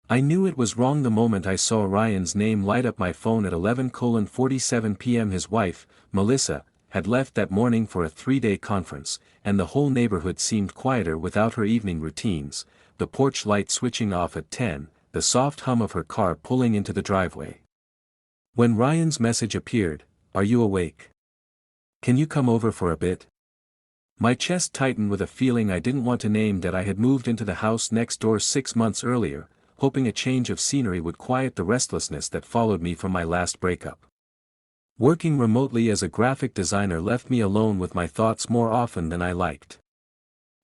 I knew it was wrong the moment I saw Ryan's name light up my phone at 11:47 p.m. His wife, Melissa, had left that morning for a 3-day conference, and the whole neighborhood seemed quieter without her evening routines, the porch light switching off at 10, the soft hum of her car pulling into the driveway. When Ryan's message appeared, "Are you awake? Can you come over for a bit?" My chest tightened with a feeling I didn't want to name that I had moved into the house next door 6 months earlier, hoping a change of scenery would quiet the restlessness that followed me from my last breakup. Working remotely as a graphic designer left me alone with my thoughts more often than I liked.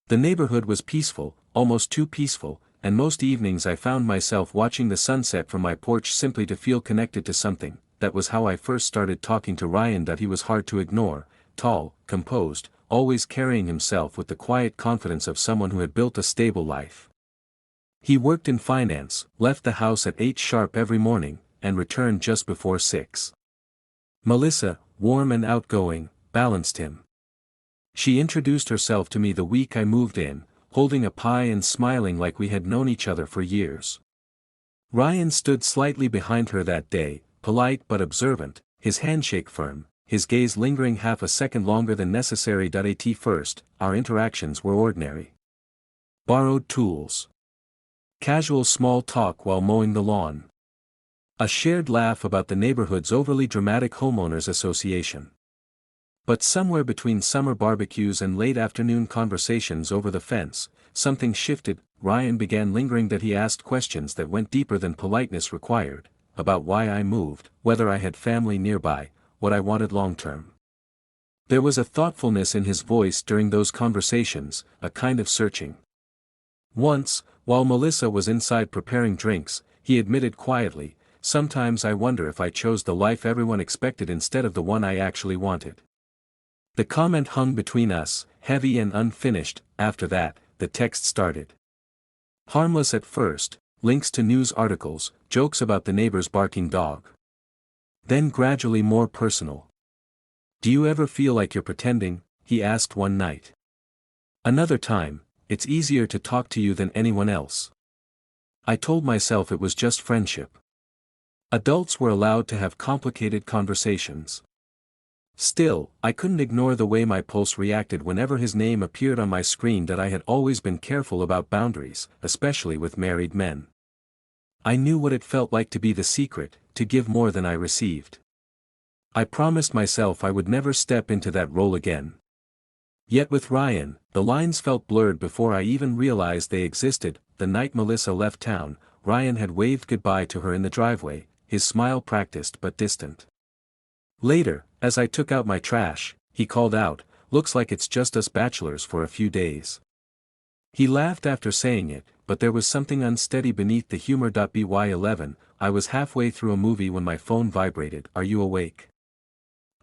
The neighborhood was peaceful, almost too peaceful, and most evenings I found myself watching the sunset from my porch simply to feel connected to something. That was how I first started talking to Ryan. That he was hard to ignore, tall, composed, always carrying himself with the quiet confidence of someone who had built a stable life. He worked in finance, left the house at 8 sharp every morning, and returned just before 6. Melissa, warm and outgoing, balanced him. She introduced herself to me the week I moved in, holding a pie and smiling like we had known each other for years. Ryan stood slightly behind her that day, polite but observant, his handshake firm, his gaze lingering half a second longer than necessary. At first, our interactions were ordinary. Borrowed tools. Casual small talk while mowing the lawn. A shared laugh about the neighborhood's overly dramatic homeowners association. But somewhere between summer barbecues and late afternoon conversations over the fence, something shifted. Ryan began lingering. That he asked questions that went deeper than politeness required, about why I moved, whether I had family nearby, what I wanted long-term. There was a thoughtfulness in his voice during those conversations, a kind of searching. Once, while Melissa was inside preparing drinks, he admitted quietly, "Sometimes I wonder if I chose the life everyone expected instead of the one I actually wanted." The comment hung between us, heavy and unfinished. After that, the text started. Harmless at first, links to news articles, jokes about the neighbor's barking dog. Then gradually more personal. "Do you ever feel like you're pretending?" he asked one night. Another time, "It's easier to talk to you than anyone else." I told myself it was just friendship. Adults were allowed to have complicated conversations. Still, I couldn't ignore the way my pulse reacted whenever his name appeared on my screen. That I had always been careful about boundaries, especially with married men. I knew what it felt like to be the secret, to give more than I received. I promised myself I would never step into that role again. Yet with Ryan, the lines felt blurred before I even realized they existed. The night Melissa left town, Ryan had waved goodbye to her in the driveway, his smile practiced but distant. Later, as I took out my trash, he called out, "Looks like it's just us bachelors for a few days." He laughed after saying it, but there was something unsteady beneath the humor. By 11, I was halfway through a movie when my phone vibrated. "Are you awake?"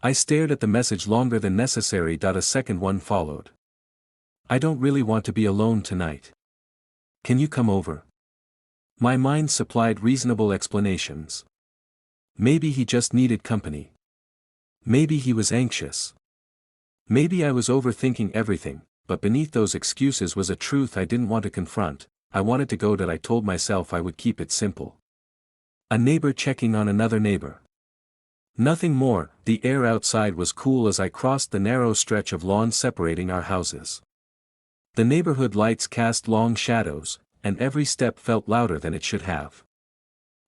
I stared at the message longer than necessary. A second one followed. "I don't really want to be alone tonight. Can you come over?" My mind supplied reasonable explanations. Maybe he just needed company. Maybe he was anxious. Maybe I was overthinking everything, but beneath those excuses was a truth I didn't want to confront. I wanted to go. I told myself I would keep it simple. A neighbor checking on another neighbor. Nothing more. The air outside was cool as I crossed the narrow stretch of lawn separating our houses. The neighborhood lights cast long shadows, and every step felt louder than it should have.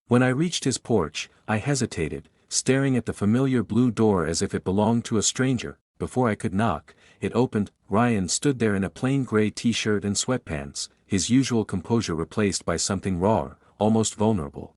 When I reached his porch, I hesitated, staring at the familiar blue door as if it belonged to a stranger. Before I could knock, it opened. Ryan stood there in a plain gray t-shirt and sweatpants, his usual composure replaced by something raw, almost vulnerable.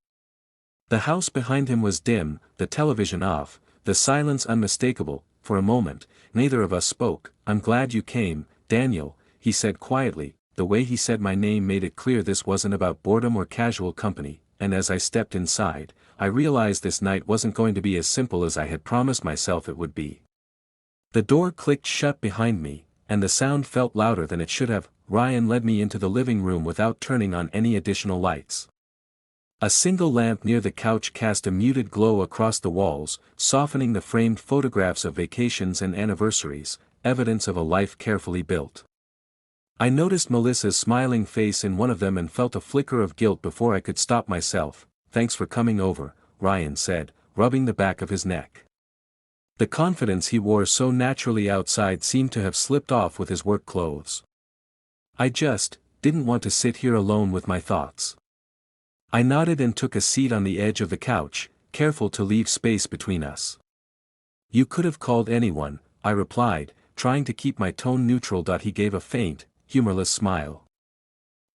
The house behind him was dim, the television off, the silence unmistakable. For a moment, neither of us spoke. "I'm glad you came, Daniel," he said quietly. The way he said my name made it clear this wasn't about boredom or casual company, and as I stepped inside, I realized this night wasn't going to be as simple as I had promised myself it would be. The door clicked shut behind me, and the sound felt louder than it should have. Ryan led me into the living room without turning on any additional lights. A single lamp near the couch cast a muted glow across the walls, softening the framed photographs of vacations and anniversaries, evidence of a life carefully built. I noticed Melissa's smiling face in one of them and felt a flicker of guilt before I could stop myself. "Thanks for coming over," Ryan said, rubbing the back of his neck. The confidence he wore so naturally outside seemed to have slipped off with his work clothes. "I just didn't want to sit here alone with my thoughts." I nodded and took a seat on the edge of the couch, careful to leave space between us. "You could have called anyone," I replied, trying to keep my tone neutral. He gave a faint, humorless smile.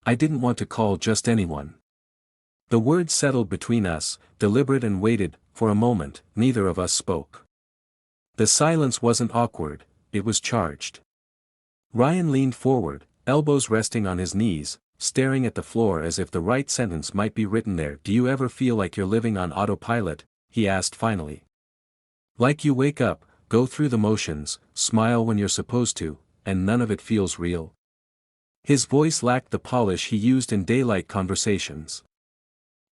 "I didn't want to call just anyone." The words settled between us, deliberate, and waited. For a moment, neither of us spoke. The silence wasn't awkward, it was charged. Ryan leaned forward, elbows resting on his knees, staring at the floor as if the right sentence might be written there. "Do you ever feel like you're living on autopilot?" he asked finally. "Like you wake up, go through the motions, smile when you're supposed to, and none of it feels real?" His voice lacked the polish he used in daylight conversations.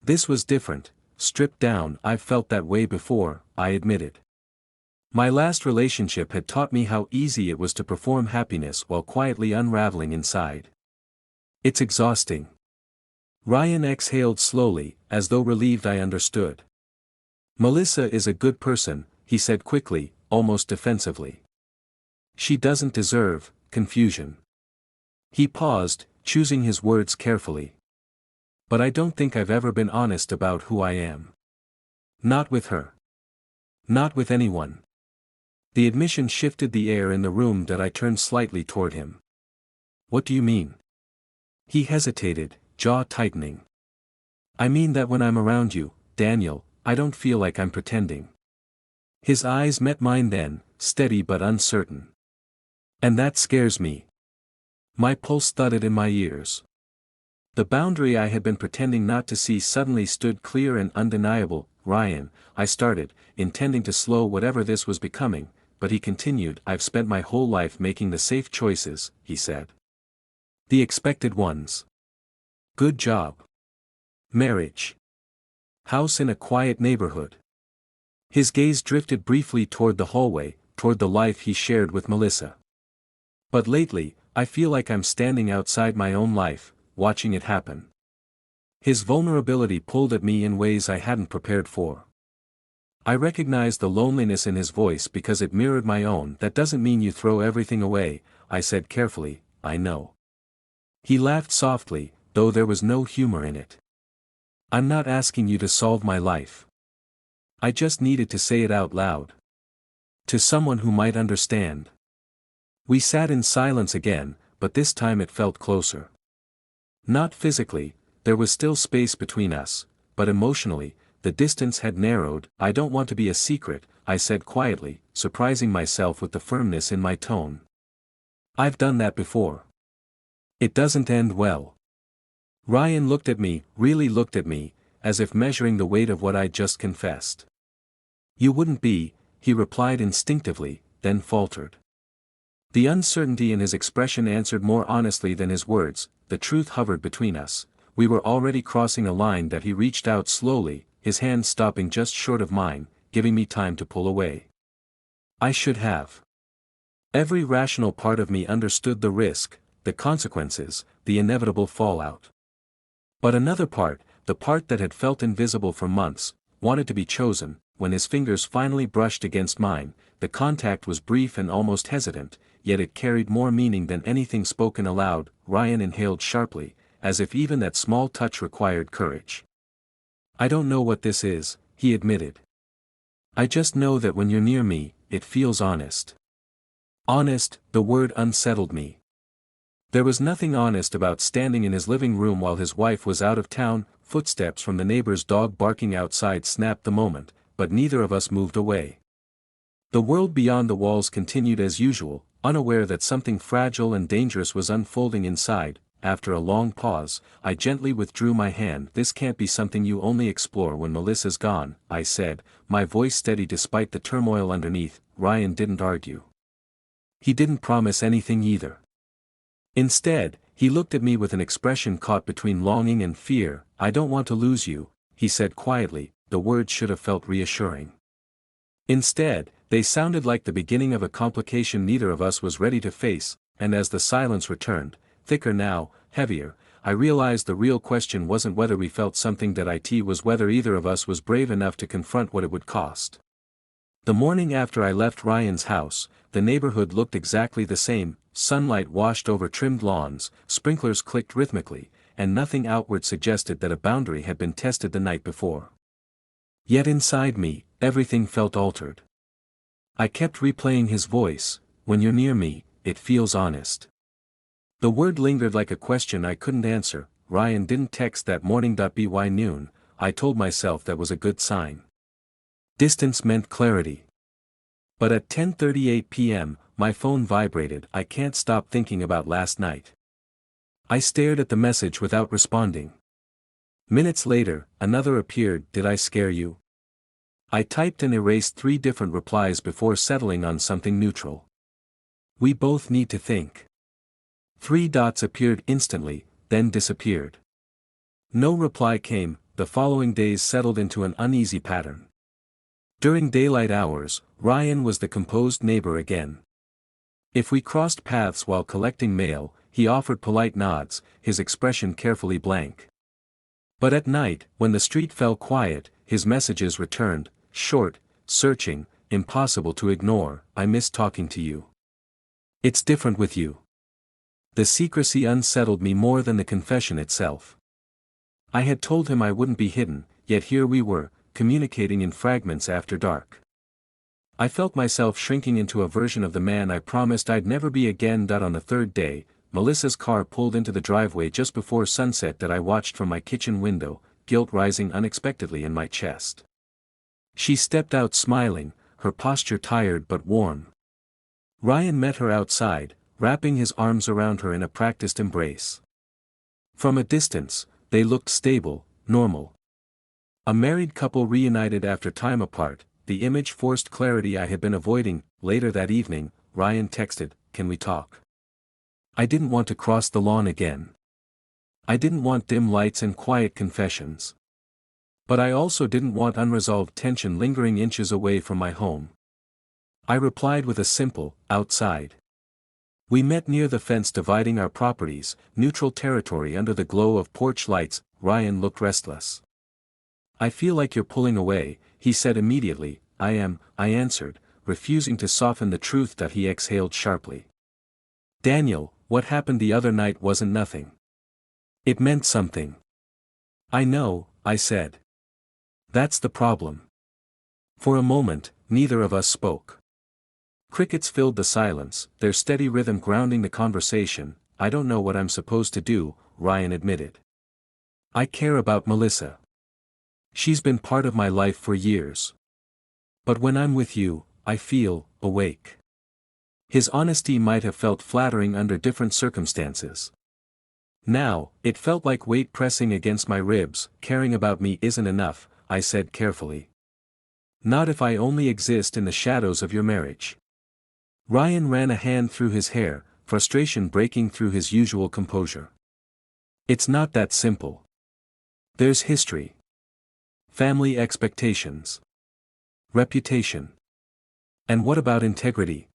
This was different, stripped down. "I've felt that way before," I admitted. "My last relationship had taught me how easy it was to perform happiness while quietly unraveling inside. It's exhausting." Ryan exhaled slowly, as though relieved I understood. "Melissa is a good person," he said quickly, almost defensively. "She doesn't deserve confusion." He paused, choosing his words carefully. "But I don't think I've ever been honest about who I am. Not with her. Not with anyone." The admission shifted the air in the room. I turned slightly toward him. "What do you mean?" He hesitated, jaw tightening. "I mean that when I'm around you, Daniel, I don't feel like I'm pretending." His eyes met mine then, steady but uncertain. "And that scares me." My pulse thudded in my ears. The boundary I had been pretending not to see suddenly stood clear and undeniable. "Ryan," I started, intending to slow whatever this was becoming, but he continued. "I've spent my whole life making the safe choices," he said. "The expected ones. Good job. Marriage. House in a quiet neighborhood." His gaze drifted briefly toward the hallway, toward the life he shared with Melissa. "But lately, I feel like I'm standing outside my own life, watching it happen." His vulnerability pulled at me in ways I hadn't prepared for. I recognized the loneliness in his voice because it mirrored my own. "That doesn't mean you throw everything away," I said carefully. "I know." He laughed softly, though there was no humor in it. "I'm not asking you to solve my life. I just needed to say it out loud. To someone who might understand." We sat in silence again, but this time it felt closer. Not physically, there was still space between us, but emotionally, the distance had narrowed. "I don't want to be a secret," I said quietly, surprising myself with the firmness in my tone. "I've done that before. It doesn't end well." Ryan looked at me, really looked at me, as if measuring the weight of what I'd just confessed. "You wouldn't be," he replied instinctively, then faltered. The uncertainty in his expression answered more honestly than his words. The truth hovered between us. We were already crossing a line. He reached out slowly, his hand stopping just short of mine, giving me time to pull away. I should have. Every rational part of me understood the risk, the consequences, the inevitable fallout. But another part, the part that had felt invisible for months, wanted to be chosen. When his fingers finally brushed against mine, the contact was brief and almost hesitant, yet it carried more meaning than anything spoken aloud. Ryan inhaled sharply, as if even that small touch required courage. "I don't know what this is," he admitted. "I just know that when you're near me, it feels honest." Honest, the word unsettled me. There was nothing honest about standing in his living room while his wife was out of town. Footsteps from the neighbor's dog barking outside snapped the moment, but neither of us moved away. The world beyond the walls continued as usual, unaware that something fragile and dangerous was unfolding inside. After a long pause, I gently withdrew my hand. "This can't be something you only explore when Melissa's gone," I said, my voice steady despite the turmoil underneath. Ryan didn't argue. He didn't promise anything either. Instead, he looked at me with an expression caught between longing and fear. "I don't want to lose you," he said quietly. The words should have felt reassuring. Instead, they sounded like the beginning of a complication neither of us was ready to face, and as the silence returned, thicker now, heavier. I realized the real question wasn't whether we felt something that it was whether either of us was brave enough to confront what it would cost. The morning after I left Ryan's house, the neighborhood looked exactly the same, sunlight washed over trimmed lawns, sprinklers clicked rhythmically, and nothing outward suggested that a boundary had been tested the night before. Yet inside me, everything felt altered. I kept replaying his voice, "When you're near me, it feels honest." The word lingered like a question I couldn't answer. Ryan didn't text that morning. By noon, I told myself that was a good sign. Distance meant clarity. But at 10:38 p.m., my phone vibrated. I can't stop thinking about last night. I stared at the message without responding. Minutes later, another appeared. "Did I scare you?" I typed and erased 3 different replies before settling on something neutral. "We both need to think." 3 dots appeared instantly, then disappeared. No reply came. The following days settled into an uneasy pattern. During daylight hours, Ryan was the composed neighbor again. If we crossed paths while collecting mail, he offered polite nods, his expression carefully blank. But at night, when the street fell quiet, his messages returned, short, searching, impossible to ignore. "I miss talking to you. It's different with you." The secrecy unsettled me more than the confession itself. I had told him I wouldn't be hidden, yet here we were, communicating in fragments after dark. I felt myself shrinking into a version of the man I promised I'd never be again. On the 3rd day, Melissa's car pulled into the driveway just before sunset. I watched from my kitchen window, guilt rising unexpectedly in my chest. She stepped out smiling, her posture tired but warm. Ryan met her outside, wrapping his arms around her in a practiced embrace. From a distance, they looked stable, normal. A married couple reunited after time apart. The image forced clarity I had been avoiding. Later that evening, Ryan texted, "Can we talk?" I didn't want to cross the lawn again. I didn't want dim lights and quiet confessions. But I also didn't want unresolved tension lingering inches away from my home. I replied with a simple, "Outside." We met near the fence dividing our properties, neutral territory under the glow of porch lights. Ryan looked restless. "I feel like you're pulling away," he said immediately. "I am," I answered, refusing to soften the truth. He exhaled sharply. "Daniel, what happened the other night wasn't nothing. It meant something." "I know," I said. "That's the problem." For a moment, neither of us spoke. Crickets filled the silence, their steady rhythm grounding the conversation. "I don't know what I'm supposed to do," Ryan admitted. "I care about Melissa. She's been part of my life for years. But when I'm with you, I feel awake." His honesty might have felt flattering under different circumstances. Now, it felt like weight pressing against my ribs. "Caring about me isn't enough," I said carefully. "Not if I only exist in the shadows of your marriage." Ryan ran a hand through his hair, frustration breaking through his usual composure. "It's not that simple. There's history. Family expectations. Reputation. And what about integrity?"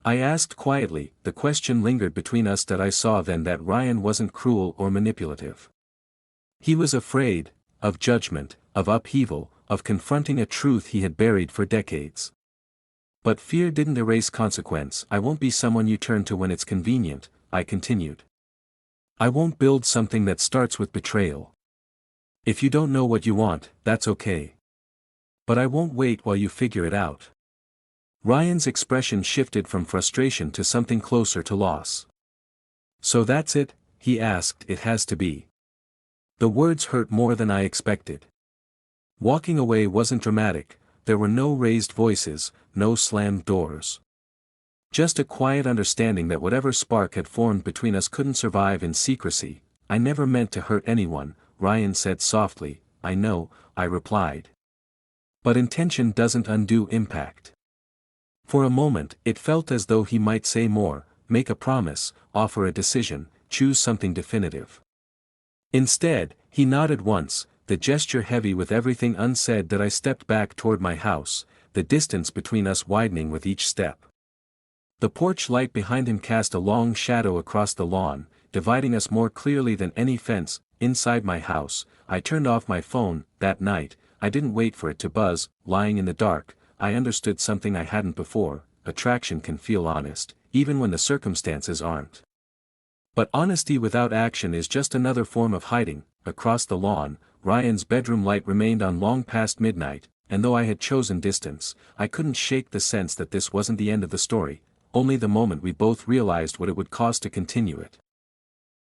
I asked quietly. The question lingered between us. I saw then that Ryan wasn't cruel or manipulative. He was afraid, of judgment, of upheaval, of confronting a truth he had buried for decades. But fear didn't erase consequence. "I won't be someone you turn to when it's convenient," I continued. "I won't build something that starts with betrayal. If you don't know what you want, that's okay. But I won't wait while you figure it out." Ryan's expression shifted from frustration to something closer to loss. "So that's it?" he asked. "It has to be." The words hurt more than I expected. Walking away wasn't dramatic. There were no raised voices, no slammed doors. Just a quiet understanding that whatever spark had formed between us couldn't survive in secrecy. "I never meant to hurt anyone," Ryan said softly. "I know," I replied. "But intention doesn't undo impact." For a moment, it felt as though he might say more, make a promise, offer a decision, choose something definitive. Instead, he nodded once, the gesture heavy with everything unsaid. I stepped back toward my house, the distance between us widening with each step. The porch light behind him cast a long shadow across the lawn, dividing us more clearly than any fence. Inside my house, I turned off my phone. That night, I didn't wait for it to buzz. Lying in the dark, I understood something I hadn't before: attraction can feel honest, even when the circumstances aren't. But honesty without action is just another form of hiding. Across the lawn, Ryan's bedroom light remained on long past midnight, and though I had chosen distance, I couldn't shake the sense that this wasn't the end of the story, only the moment we both realized what it would cost to continue it.